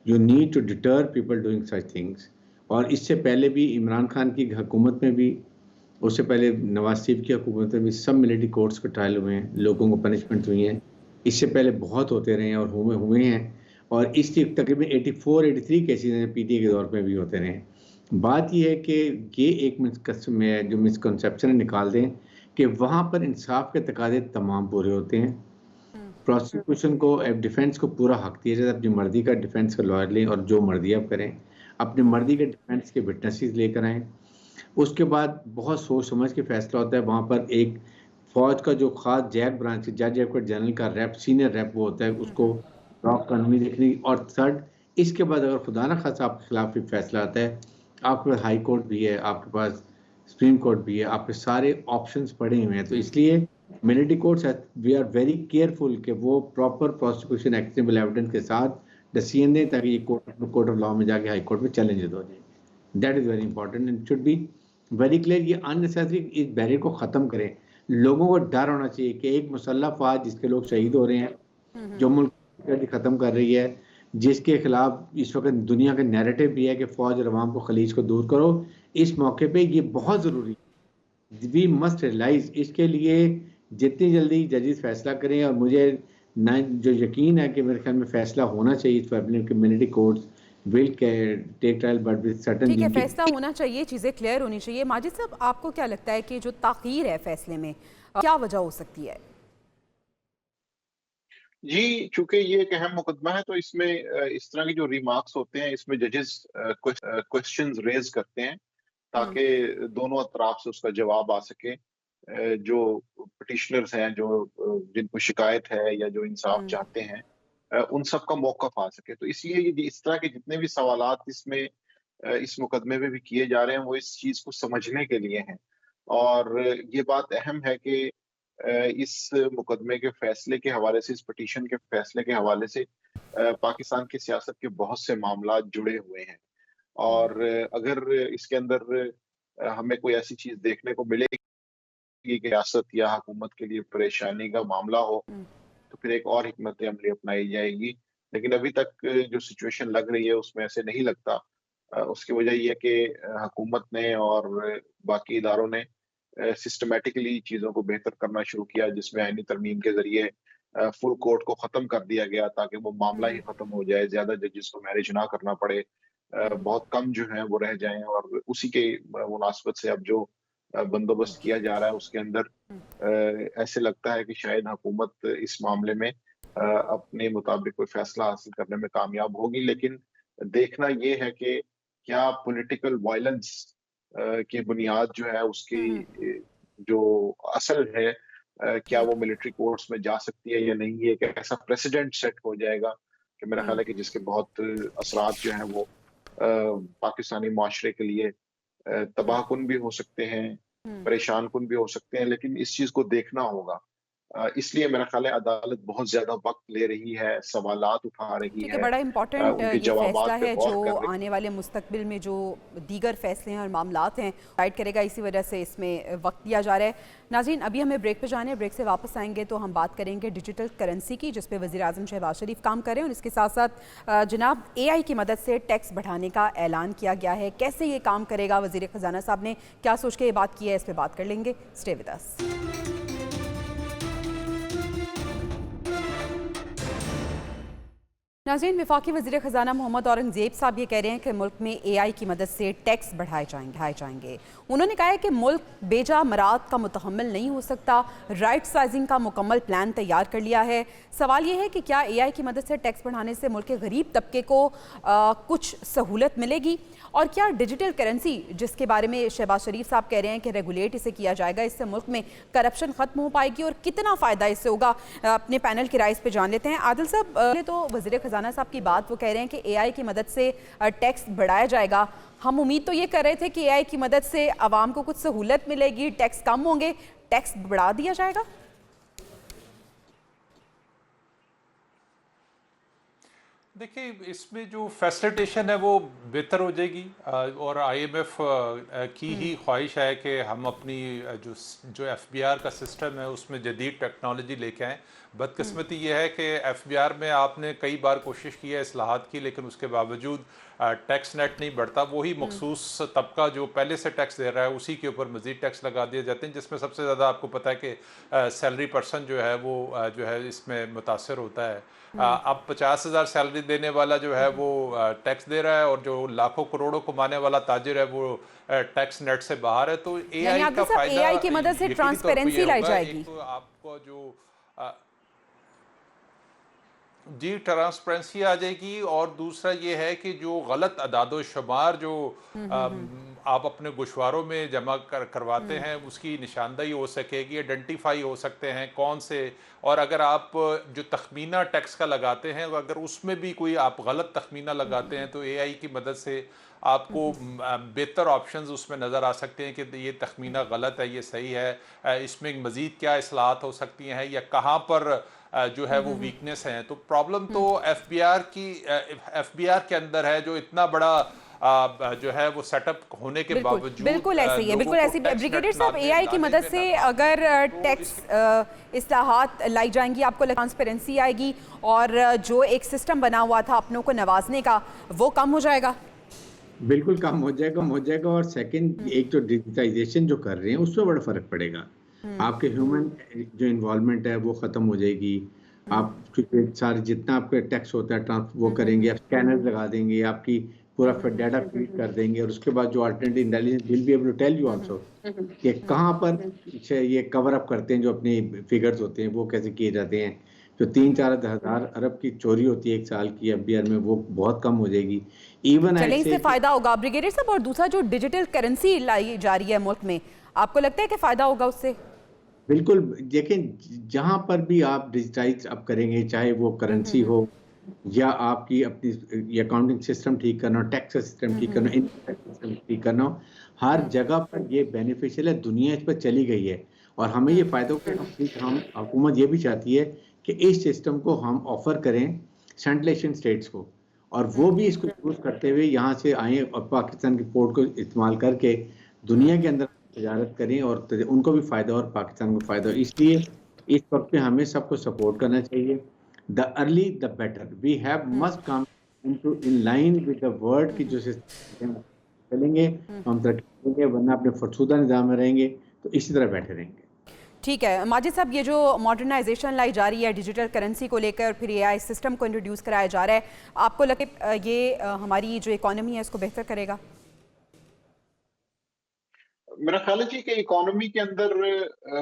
You need to deter people doing such things. और इससे पहले भी इमरान खान की हुकूमत में भी उससे पहले नवाज शरीफ की हुकूमत में भी सब मिलिट्री कोर्ट्स के ट्रायल हुए हैं, लोगों को पनिशमेंट हुई हैं। इससे पहले बहुत होते रहे हैं और हुए हैं, और इसकी तकरीबन 84-83 केसेस हैं पीटीए के दौर में भी होते रहे हैं। बात यह है कि ये एक जो मिसकंसेप्शन निकाल दें कि वहाँ पर इंसाफ के तकाजे तमाम पूरे होते हैं। प्रोसिक्यूशन को, डिफेंस को पूरा हक दिया जाता है, अपनी मर्जी का डिफेंस का लॉयर लें और जो मर्जी आप करें, अपनी मर्जी के डिफेंस के विटनेसेस लेकर आएँ। उसके बाद बहुत सोच समझ के फैसला होता है। वहाँ पर एक फौज का जो खास जैक ब्रांच, जज एडवोकेट जनरल का रैप, सीनियर रैप वो होता है, उसको कानूनी देखनी। और थर्ड, इसके बाद अगर खुदा ना खासा आपके खिलाफ भी फैसला आता है, आपके पास हाई कोर्ट भी है, आपके पास सुप्रीम कोर्ट भी है, आपके सारे ऑप्शंस पड़े हुए हैं। तो इसलिए military courts, we are very careful कि वो प्रॉपर प्रोसिक्यूशन एक्शनेबल एविडेंस के साथ डिसीजन दें, ताकि ये कोर्ट ऑफ लॉ में जाके हाई कोर्ट में चैलेंज हो जाए। That is very important and should be very clear. ये अननेसेसरी इस बैरियर को ख़त्म करें। लोगों को डर होना चाहिए कि एक मुसल्लह फ़ौज जिसके लोग शहीद हो रहे हैं, जो मुल्क ख़त्म कर रही है, जिसके खिलाफ इस वक्त दुनिया का नैरेटिव भी है कि फ़ौज और अवाम को खलीज को दूर करो, इस मौके पे ये बहुत ज़रूरी है। वी मस्ट रियलाइज, इसके लिए जितनी जल्दी जजेस फैसला करें, और मुझे जो यकीन है कि मेरे ख्याल में फैसला होना चाहिए इस military courts will take trial but with certain. ठीक है, फैसला होना चाहिए, चीज़ें क्लियर होनी चाहिए। माजिद साहब, आपको क्या लगता है कि जो ताख़ीर है फैसले में, क्या वजह हो सकती है? जी, चूंकि ये एक अहम मुकदमा है, तो इसमें इस तरह के जो रिमार्क्स होते हैं, इसमें जजेस क्वेश्चंस रेज करते हैं ताकि दोनों अतराफ से उसका जवाब आ सके। जो पिटिशनर्स हैं, जिनको शिकायत है या जो इंसाफ चाहते हैं, उन सब का मौक़िफ़ आ सके। तो इसलिए ये इस तरह के जितने भी सवालात इसमें इस मुकदमे में भी किए जा रहे हैं, वो इस चीज़ को समझने के लिए हैं। और ये बात अहम है कि इस मुकदमे के फैसले के हवाले से, इस पिटीशन के फैसले के हवाले से पाकिस्तान की सियासत के बहुत से मामलात जुड़े हुए हैं। और अगर इसके अंदर हमें कोई ऐसी चीज़ देखने को मिलेगी कि रियासत या हुकूमत के लिए परेशानी का मामला हो, तो फिर एक और हिकमत अमली अपनाई जाएगी। लेकिन अभी तक जो सिचुएशन लग रही है, उसमें ऐसे नहीं लगता। उसकी वजह ये है कि हुकूमत ने और बाकी इदारों ने सिस्टमैटिकली चीज़ों को बेहतर करना शुरू किया, जिसमें आईनी तरमीम के ज़रिए फुल कोर्ट को ख़त्म कर दिया गया ताकि वो मामला ही ख़त्म हो जाए, ज़्यादा जजेस को मैनेज ना करना पड़े, बहुत कम जो हैं वो रह जाएँ। और उसी के मुनासबत से अब जो बंदोबस्त किया जा रहा है, उसके अंदर ऐसे लगता है कि शायद हुकूमत इस मामले में अपने मुताबिक कोई फैसला हासिल करने में कामयाब होगी। लेकिन देखना ये है कि क्या पॉलिटिकल वायलेंस की बुनियाद जो है उसकी जो असल है, क्या वो मिलिट्री कोर्ट्स में जा सकती है या नहीं, ये एक ऐसा प्रेसिडेंट सेट हो जाएगा कि मेरा ख्याल है कि जिसके बहुत असरात जो हैं वो पाकिस्तानी माशरे के लिए तबाहकुन भी हो सकते हैं, परेशान कुन भी हो सकते हैं। लेकिन इस चीज़ को देखना होगा। इसलिए मेरा ख्याल है अदालत बहुत ज़्यादा वक़्त ले रही है, सवालात उठा रही ठीक है, है, बड़ा इम्पोर्टेंट उनके ये फैसला जवाबात पे है गौर जो कर रही है। आने वाले मुस्तकबिल में जो दीगर फैसले हैं और मामलात हैं गाइड करेगा, इसी वजह से इसमें वक्त दिया जा रहा है। नाज़रीन, अभी हमें ब्रेक पे जाने हैं, ब्रेक से वापस आएंगे तो हम बात करेंगे डिजिटल करेंसी की, जिस पे वज़ीर आज़म शहबाज शरीफ काम कर रहे हैं, और इसके साथ साथ जनाब AI की मदद से टैक्स बढ़ाने का ऐलान किया गया है। कैसे ये काम करेगा, वज़ीर ख़जाना साहब ने क्या सोच के ये बात की है, इस पर बात कर लेंगे। Stay with us. नाज़रीन, वफाकी वज़ीर ख़जाना मोहम्मद औरंगज़ेब साहब ये कह रहे हैं कि मुल्क में AI की मदद से टैक्स बढ़ाए जाएंगे। उन्होंने कहा है कि मुल्क बेजा मराद का मुतहम्मिल नहीं हो सकता, राइट साइजिंग का मुकम्मल प्लान तैयार कर लिया है। सवाल ये है कि क्या AI की मदद से टैक्स बढ़ाने से मुल्क के गरीब तबके को कुछ सहूलत मिलेगी, और क्या डिजिटल करेंसी, जिसके बारे में शहबाज शरीफ साहब कह रहे हैं कि रेगुलेट इसे किया जाएगा, इससे मुल्क में करप्शन ख़त्म हो पाएगी, और कितना फ़ायदा इससे होगा, अपने पैनल की राय पे जान लेते हैं। आदिल साहब, तो वज़ीर ख़जाना साहब की बात, वो कह रहे हैं कि AI की मदद से टैक्स बढ़ाया जाएगा। हम उम्मीद तो ये कर रहे थे कि AI की मदद से आवाम को कुछ सहूलत मिलेगी, टैक्स कम होंगे, टैक्स बढ़ा दिया जाएगा। देखिए, इसमें जो फैसिलिटेशन है वो बेहतर हो जाएगी, और IMF की ही ख्वाहिश है कि हम अपनी जो FBR का सिस्टम है उसमें जदीद टेक्नोलॉजी लेके आएँ। बदकिस्मती ये है कि FBR में आपने कई बार कोशिश की है इस्लाहात की, लेकिन उसके बावजूद टैक्स नेट नहीं बढ़ता, वही मखसूस तबका जो पहले से टैक्स दे रहा है उसी के ऊपर मज़ीद टैक्स लगा दिए जाते हैं, जिसमें सबसे ज़्यादा आपको पता है कि सैलरी पर्सन जो है वो जो है इसमें मुतासर होता है। अब 50,000 सैलरी देने वाला जो है वो टैक्स दे रहा है, और जो लाखों करोड़ों कमाने वाला ताजिर है वो टैक्स नेट से बाहर है। तो एआई का फायदा एआई की मदद से ट्रांसपेरेंसी लाई जाएगी। तो आपको जो जी ट्रांसपेरेंसी आ जाएगी, और दूसरा ये है कि जो गलत अदादो शुमार जो आप अपने गोशवारों में जमा करवाते हैं उसकी निशानदही हो सकेगी, आइडेंटिफाई हो सकते हैं कौन से, और अगर आप जो तखमीना टैक्स का लगाते हैं अगर उसमें भी कोई आप गलत तखमीना लगाते हैं तो एआई की मदद से आपको बेहतर ऑप्शंस उसमें नज़र आ सकते हैं कि ये तखमीना गलत है, ये सही है, इसमें मज़ीद क्या इस्लाहत हो सकती हैं, या कहाँ पर जो है वो वीकनेस है। तो प्रॉब्लम तो एफबीआर के अंदर है, जो इतना बड़ा जो है वो सेटअप होने के बावजूद बिल्कुल ऐसे ही है, बिल्कुल ऐसे। ब्रिगेडियर साहब, एआई की मदद से अगर टैक्स इस्लाहात लाई जाएंगी, आपको ट्रांसपेरेंसी आएगी, और जो एक सिस्टम बना हुआ था अपनों को नवाजने का वो कम हो जाएगा। बिल्कुल कम हो जाएगा। और सेकंड, एक जो डिजिटाइजेशन जो कर रहे हैं उसमें बड़ा फर्क पड़ेगा। आपके ह्यूमन जो इन्वॉल्वमेंट है वो खत्म हो जाएगी। आप सारे जितना आपका टैक्स होता है वो करेंगे, आप स्कैनर लगा देंगे, आपकी पूरा डाटा फीड कर देंगे, और उसके बाद जो alternative intelligence will be able to tell you also कि कहाँ पर ये कवर अप करते हैं, जो अपने फिगर्स होते हैं वो कैसे किए जाते हैं। जो 3-4 हज़ार अरब की चोरी होती है एक साल की एफबीआर में, वो बहुत कम हो जाएगी। इवन इससे फायदा होगा ब्रिगेडियर साहब। और दूसरा जो डिजिटल करेंसी लाई जा रही है मुल्क में, आपको लगता है कि फायदा होगा उससे? बिल्कुल। देखें, जहां पर भी आप डिजिटाइज अब करेंगे, चाहे वो करेंसी हो या आपकी अपनी अकाउंटिंग सिस्टम ठीक करना, टैक्स सिस्टम ठीक करना, इनकम टैक्स सिस्टम ठीक करना, हर जगह पर ये बेनिफिशियल है। दुनिया इस पर चली गई है, और हमें ये फायदा हम हुकूमत ये भी चाहती है कि इस सिस्टम को हम ऑफर करें सेंट्रल एशियन स्टेट्स को, और वो भी इसको यूज करते हुए यहाँ से आए और पाकिस्तान के पोर्ट को इस्तेमाल करके दुनिया के अंदर तजारत करें, और उनको भी फायदा और पाकिस्तान को फायदा। इसलिए इस वक्त पे हमें सबको सपोर्ट करना चाहिए। The early the better, we have must come in line with the world की जो सिस्टम चलेंगे हम तरक्की करेंगे, वरना अपने फरसूदा निज़ाम में रहेंगे तो इसी तरह बैठे रहेंगे। ठीक है माजिद साहब, ये जो मॉडर्नाइजेशन लाई जा रही है डिजिटल करेंसी को लेकर, फिर एआई सिस्टम को इंट्रोड्यूस कराया जा रहा है, आपको लगे ये हमारी जो इकोनॉमी है इसको बेहतर करेगा? मेरा ख्याल है जी कि इकोनॉमी के अंदर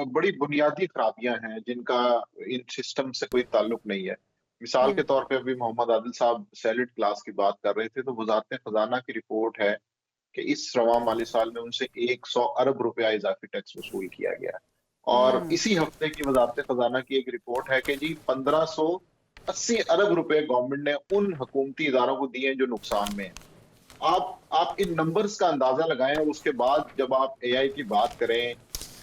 बड़ी बुनियादी खराबियां हैं जिनका इन सिस्टम से कोई ताल्लुक नहीं है। मिसाल के तौर पे अभी मोहम्मद आदिल साहब सैलड क्लास की बात कर रहे थे, तो वजारत खजाना की रिपोर्ट है कि इस रवा माली साल में उनसे 100 अरब रुपया इजाफी टैक्स वसूल किया गया है। और इसी हफ्ते की वजारत खजाना की एक रिपोर्ट है कि जी 1580 अरब रुपए गवर्नमेंट ने उन हुकूमती इदारों को दिए जो नुकसान में है। आप इन नंबर्स का अंदाजा लगाएं, और उसके बाद जब आप एआई की बात करें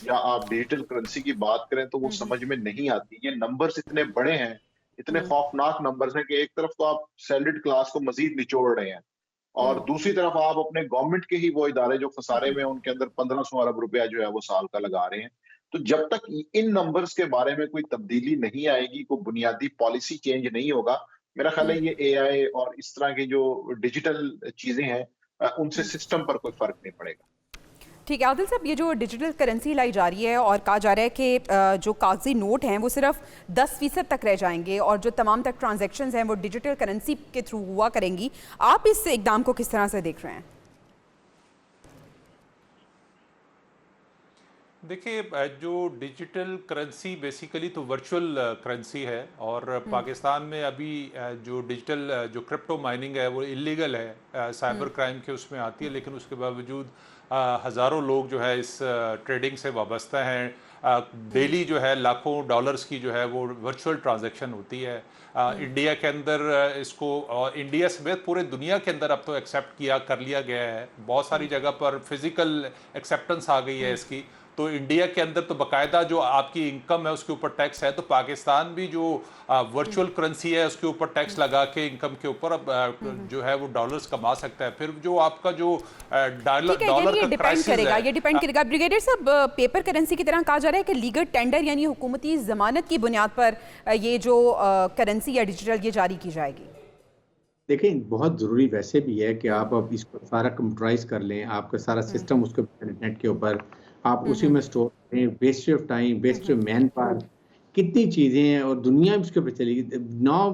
या आप डिजिटल करेंसी की बात करें तो वो समझ में नहीं आती। ये नंबर्स इतने बड़े हैं, इतने खौफनाक नंबर्स हैं कि एक तरफ तो आप सैलड क्लास को मजीद निचोड़ रहे हैं, और दूसरी तरफ आप अपने गवर्नमेंट के ही वो इदारे जो खसारे में उनके अंदर 1500 अरब रुपया जो है वो साल का लगा रहे हैं। तो जब तक इन नंबर्स के बारे में कोई तब्दीली नहीं आएगी, कोई बुनियादी पॉलिसी चेंज नहीं होगा, मेरा ख्याल है ये एआई और इस तरह की जो डिजिटल चीजें हैं उनसे सिस्टम पर कोई फर्क नहीं पड़ेगा। ठीक है आदिल साहब, ये जो डिजिटल करेंसी लाई जा रही है और कहा जा रहा है कि जो कागजी नोट हैं वो सिर्फ 10% तक रह जाएंगे और जो तमाम तक ट्रांजैक्शंस हैं वो डिजिटल करेंसी के थ्रू हुआ करेंगी, आप इस इकदाम को किस तरह से देख रहे हैं? देखिए, जो डिजिटल करेंसी बेसिकली तो वर्चुअल करेंसी है, और पाकिस्तान में अभी जो डिजिटल जो क्रिप्टो माइनिंग है वो इलीगल है, साइबर क्राइम के उसमें आती है, लेकिन उसके बावजूद हज़ारों लोग जो है इस ट्रेडिंग से वाबस्ता हैं। डेली जो है लाखों डॉलर्स की जो है वो वर्चुअल ट्रांजैक्शन होती है। इंडिया के अंदर इसको, और इंडिया समेत पूरे दुनिया के अंदर अब तो एक्सेप्ट कर लिया गया है। बहुत सारी जगह पर फिजिकल एक्सेप्टेंस आ गई है इसकी। तो इंडिया के अंदर तो बाकायदा जो आपकी इनकम है उसके ऊपर टैक्स है, तो पाकिस्तान भी जो वर्चुअल करेंसी है उसके ऊपर टैक्स लगा के इनकम के ऊपर जो है वो डॉलर्स कमा सकता है। फिर जो आपका जो डॉलर का डिपेंड करेगा, ये डिपेंड करेगा। ब्रिगेडियर साहब, पेपर करेंसी की तरह कहा जा रहा है कि लीगल टेंडर यानी हुकूमती जमानत की बुनियाद पर ये जो करेंसी या डिजिटल ये जारी की जाएगी। देखें बहुत ज़रूरी वैसे भी है कि आप अब इसको सारा कंप्यूटराइज कर लें, आपका सारा सिस्टम उसके नेट के ऊपर, आप उसी में स्टोर करें, waste of time, waste of manpower, कितनी चीज़ें हैं और दुनिया भी उसके ऊपर चलेगी। नाउ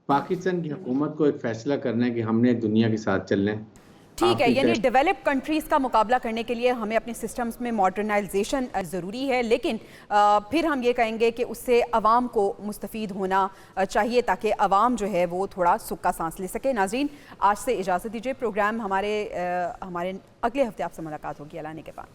पाकिस्तान की हुकूमत को एक फैसला करना है कि हमने दुनिया के साथ चलना है। ठीक है, आपकी यानी डेवलप्ड कंट्रीज़ का मुकाबला करने के लिए हमें अपने सिस्टम्स में मॉडर्नाइजेशन ज़रूरी है, लेकिन फिर हम ये कहेंगे कि उससे अवाम को मुस्तफ़ीद होना चाहिए ताकि अवाम जो है वो थोड़ा सुख का सांस ले सके। नाज़रीन, आज से इजाज़त दीजिए। प्रोग्राम हमारे अगले हफ्ते आपसे मुलाकात होगी। अल्लाह ने के बाद।